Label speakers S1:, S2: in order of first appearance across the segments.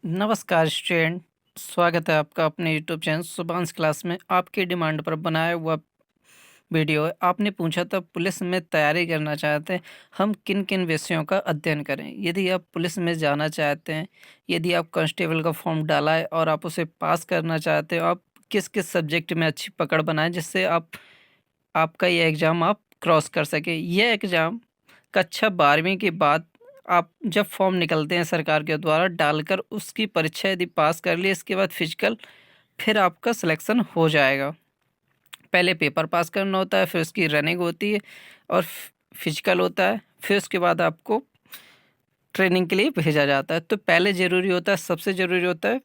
S1: नमस्कार स्टूडेंट, स्वागत है आपका अपने यूट्यूब चैनल सुभांश क्लास में। आपकी डिमांड पर बनाया हुआ वीडियो है। आपने पूछा था पुलिस में तैयारी करना चाहते हैं, हम किन किन विषयों का अध्ययन करें। यदि आप पुलिस में जाना चाहते हैं, यदि आप कांस्टेबल का फॉर्म डाला है और आप उसे पास करना चाहते हो, आप किस किस सब्जेक्ट में अच्छी पकड़ बनाएं जिससे आपका ये एग्ज़ाम आप क्रॉस कर सकें। यह एग्ज़ाम कक्षा 12वीं के बाद आप जब फॉर्म निकलते हैं सरकार के द्वारा डालकर उसकी परीक्षा यदि पास कर लिए, इसके बाद फिजिकल, फिर आपका सिलेक्शन हो जाएगा। पहले पेपर पास करना होता है, फिर उसकी रनिंग होती है और फिजिकल होता है, फिर उसके बाद आपको ट्रेनिंग के लिए भेजा जाता है। तो पहले ज़रूरी होता है, सबसे ज़रूरी होता है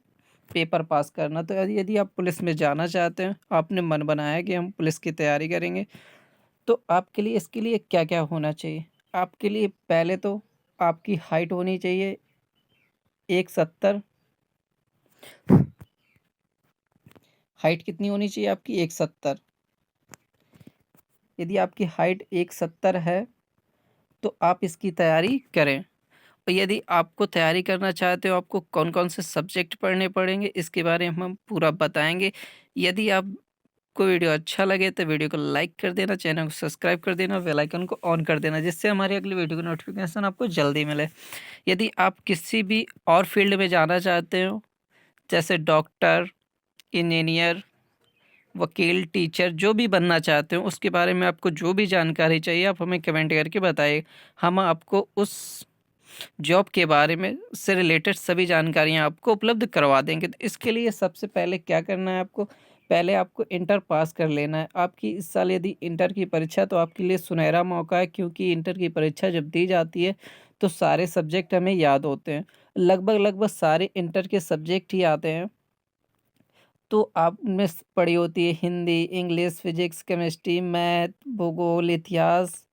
S1: पेपर पास करना। तो यदि आप पुलिस में जाना चाहते हैं, आपने मन बनाया कि हम पुलिस की तैयारी करेंगे, तो आपके लिए इसके लिए क्या क्या होना चाहिए। आपके लिए पहले तो आपकी हाइट होनी चाहिए 170। हाइट कितनी होनी चाहिए आपकी? 170। यदि आपकी हाइट 170 है तो आप इसकी तैयारी करें। और यदि आपको तैयारी करना चाहते हो, आपको कौन कौन से सब्जेक्ट पढ़ने पड़ेंगे, इसके बारे में हम पूरा बताएंगे। यदि आपको वीडियो अच्छा लगे तो वीडियो को लाइक कर देना, चैनल को सब्सक्राइब कर देना, बेल आइकन को ऑन कर देना, जिससे हमारी अगली वीडियो की नोटिफिकेशन आपको जल्दी मिले। यदि आप किसी भी और फील्ड में जाना चाहते हो, जैसे डॉक्टर, इंजीनियर, वकील, टीचर, जो भी बनना चाहते हो, उसके बारे में आपको जो भी जानकारी चाहिए आप हमें कमेंट करके बताइए। हम आपको उस जॉब के बारे में से रिलेटेड सभी जानकारियां आपको उपलब्ध करवा देंगे। तो इसके लिए सबसे पहले क्या करना है, आपको पहले आपको इंटर पास कर लेना है। आपकी इस साल यदि इंटर की परीक्षा, तो आपके लिए सुनहरा मौका है, क्योंकि इंटर की परीक्षा जब दी जाती है तो सारे सब्जेक्ट हमें याद होते हैं। लगभग सारे इंटर के सब्जेक्ट ही आते हैं। तो आपने पढ़ी होती है Hindi, English, physics, chemistry, math, भूगोल, इतिहास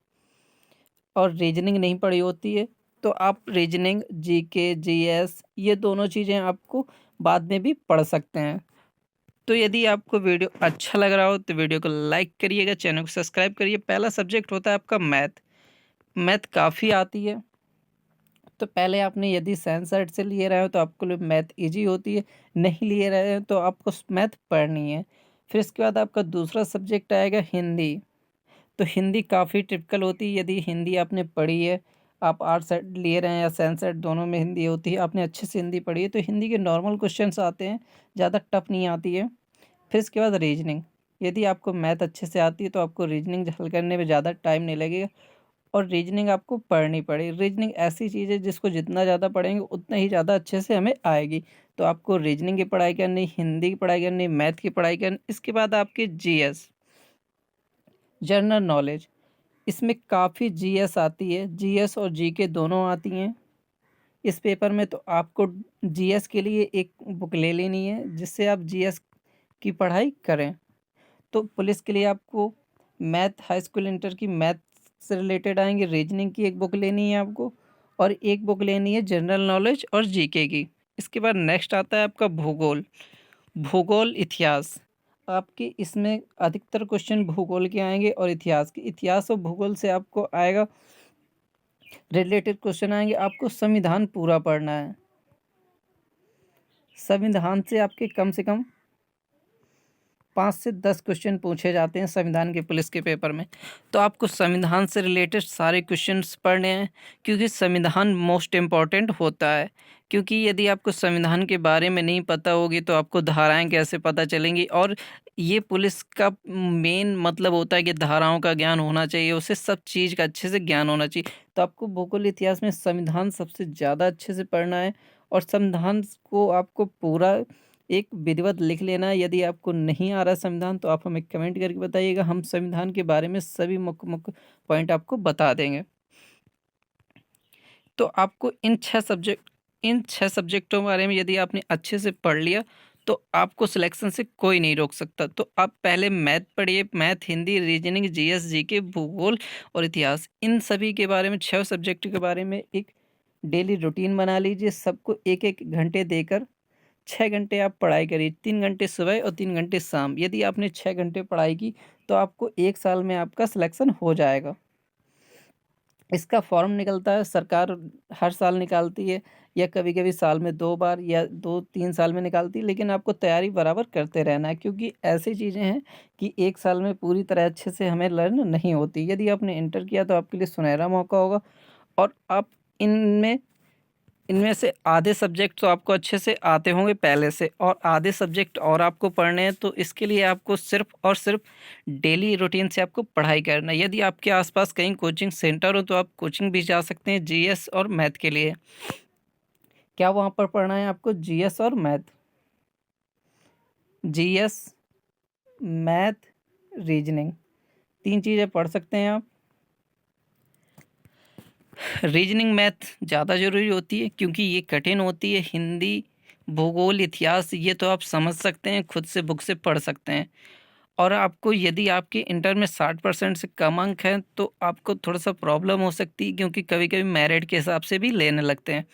S1: और रीजनिंग नहीं पढ़ी होती है। तो आप रीजनिंग, जीके, जीएस, ये दोनों चीज़ें आपको बाद में भी पढ़ सकते हैं। तो यदि आपको वीडियो अच्छा लग रहा हो तो वीडियो को लाइक करिएगा, चैनल को सब्सक्राइब करिए। पहला सब्जेक्ट होता है आपका मैथ। मैथ काफ़ी आती है। तो पहले आपने यदि साइंस साइड से लिए रहे हो तो आपको लिए मैथ इजी होती है, नहीं लिए रहे हो तो आपको मैथ पढ़नी है। फिर इसके बाद आपका दूसरा सब्जेक्ट आएगा हिंदी। तो हिंदी काफ़ी टिपिकल होती है। यदि हिंदी आपने पढ़ी है, आप आर्ट्स साइड लिए रहे हैं या साइंस साइड, दोनों में हिंदी होती है, आपने अच्छे से हिंदी पढ़ी है, तो हिंदी के नॉर्मल क्वेश्चंस आते हैं, ज़्यादा टफ नहीं आती है। फिर इसके बाद रीजनिंग। यदि आपको मैथ अच्छे से आती है तो आपको रीजनिंग हल करने में ज़्यादा टाइम नहीं लगेगा और रीजनिंग आपको पढ़नी पड़ेगी। रीजनिंग ऐसी चीज़ है जिसको जितना ज़्यादा पढ़ेंगे उतना ही ज़्यादा अच्छे से हमें आएगी। तो आपको रीजनिंग की पढ़ाई करनी, हिंदी की पढ़ाई करनी, मैथ की पढ़ाई करनी। इसके बाद आपकी जीएस, जनरल नॉलेज। इसमें काफ़ी जीएस आती है, जीएस और जीके दोनों आती हैं इस पेपर में। तो आपको जीएस के लिए एक बुक ले लेनी है जिससे आप जीएस की पढ़ाई करें। तो पुलिस के लिए आपको मैथ, हाई स्कूल इंटर की मैथ से रिलेटेड आएंगे, रीजनिंग की एक बुक लेनी है आपको, और एक बुक लेनी है जनरल नॉलेज और जीके की। इसके बाद नेक्स्ट आता है आपका भूगोल। भूगोल, इतिहास। आपके इसमें अधिकतर क्वेश्चन भूगोल के आएंगे और इतिहास के। इतिहास और भूगोल से आपको आएगा रिलेटेड क्वेश्चन आएंगे। आपको संविधान पूरा पढ़ना है। संविधान से आपके कम से कम 5 से 10 क्वेश्चन पूछे जाते हैं संविधान के पुलिस के पेपर में। तो आपको संविधान से रिलेटेड सारे क्वेश्चंस पढ़ने हैं, क्योंकि संविधान मोस्ट इम्पॉर्टेंट होता है। क्योंकि यदि आपको संविधान के बारे में नहीं पता होगी तो आपको धाराएं कैसे पता चलेंगी। और ये पुलिस का मेन मतलब होता है कि धाराओं का ज्ञान होना चाहिए, उसे सब चीज़ का अच्छे से ज्ञान होना चाहिए। तो आपको भूगोल, इतिहास में संविधान सबसे ज़्यादा अच्छे से पढ़ना है और संविधान को आपको पूरा एक विधिवत लिख लेना है। यदि आपको नहीं आ रहा संविधान तो आप हमें कमेंट करके बताइएगा, हम संविधान के बारे में सभी मुख्य मुख्य पॉइंट आपको बता देंगे। तो आपको इन छह सब्जेक्टों के बारे में यदि आपने अच्छे से पढ़ लिया तो आपको सिलेक्शन से कोई नहीं रोक सकता। तो आप पहले मैथ पढ़िए, math, Hindi, reasoning, GS, GK, भूगोल और इतिहास। इन सभी के बारे में, 6 सब्जेक्ट के बारे में एक डेली रूटीन बना लीजिए। सबको एक एक घंटे देकर 6 घंटे आप पढ़ाई करिए, 3 घंटे सुबह और 3 घंटे शाम। यदि आपने 6 घंटे पढ़ाई की तो आपको 1 साल में आपका सिलेक्शन हो जाएगा। इसका फॉर्म निकलता है, सरकार हर साल निकालती है। या कभी-कभी साल में 2 बार या 2-3 साल में निकालती है, लेकिन आपको तैयारी बराबर करते रहना है क्योंकि ऐसी चीज़ें हैं कि 1 साल में पूरी तरह अच्छे से हमें लर्न नहीं होती। यदि आपने इंटर किया तो आपके लिए सुनहरा मौका होगा और आप इनमें इनमें से आधे सब्जेक्ट तो आपको अच्छे से आते होंगे पहले से और आधे सब्जेक्ट और आपको पढ़ने हैं, तो इसके लिए आपको सिर्फ और सिर्फ डेली रूटीन से आपको पढ़ाई करना है। यदि आपके आसपास कहीं कोचिंग सेंटर हो तो आप कोचिंग भी जा सकते हैं जीएस और मैथ के लिए। क्या वहाँ पर पढ़ना है आपको? जीएस और मैथ, जीएस, मैथ, रीजनिंग, 3 चीज़ें पढ़ सकते हैं आप। रीजनिंग मैथ ज़्यादा ज़रूरी होती है क्योंकि ये कठिन होती है। हिंदी, भूगोल, इतिहास ये तो आप समझ सकते हैं, खुद से बुक से पढ़ सकते हैं। और आपको यदि आपके इंटर में 60% से कम अंक हैं तो आपको थोड़ा-सा प्रॉब्लम हो सकती है क्योंकि कभी-कभी मेरिट के हिसाब से भी लेने लगते हैं।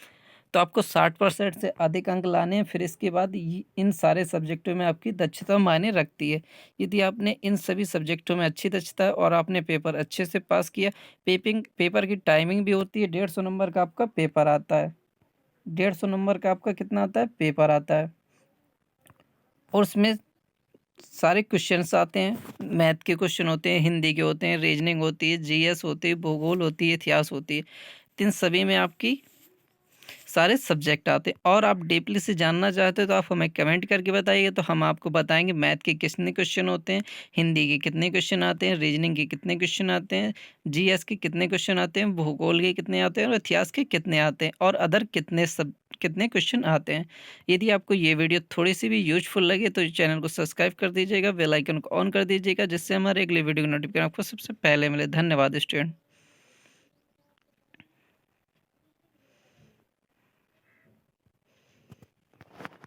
S1: तो आपको 60% से अधिक अंक लाने हैं, फिर इसके बाद इन सारे सब्जेक्टों में आपकी दक्षता मायने रखती है। यदि आपने इन सभी सब्जेक्टों में अच्छी दक्षता है और आपने पेपर अच्छे से पास किया, पेपर की टाइमिंग भी होती है, 150 नंबर का आपका पेपर आता है। 150 नंबर का आपका कितना आता है? पेपर आता है। और उसमें सारे क्वेश्चंस आते हैं, मैथ के क्वेश्चन होते हैं, हिंदी के होते हैं, रीजनिंग होती है, जीएस होती है, भूगोल होती है, इतिहास होती है। इन सभी में आपकी सारे सब्जेक्ट आते हैं और आप डीपली से जानना चाहते हो तो आप हमें कमेंट करके बताइए, तो हम आपको बताएंगे मैथ के कितने क्वेश्चन होते हैं, हिंदी के कितने क्वेश्चन आते हैं, रीजनिंग के कितने क्वेश्चन आते हैं, जीएस के कितने क्वेश्चन आते हैं, भूगोल के कितने आते हैं और इतिहास के कितने आते हैं और अदर कितने क्वेश्चन आते हैं। यदि आपको ये वीडियो थोड़ी सी भी यूजफुल लगे तो चैनल को सब्सक्राइब कर दीजिएगा, बेल आइकन को ऑन कर दीजिएगा, जिससे हमारे अगले वीडियो की नोटिफिकेशन आपको सबसे पहले मिले। धन्यवाद स्टूडेंट।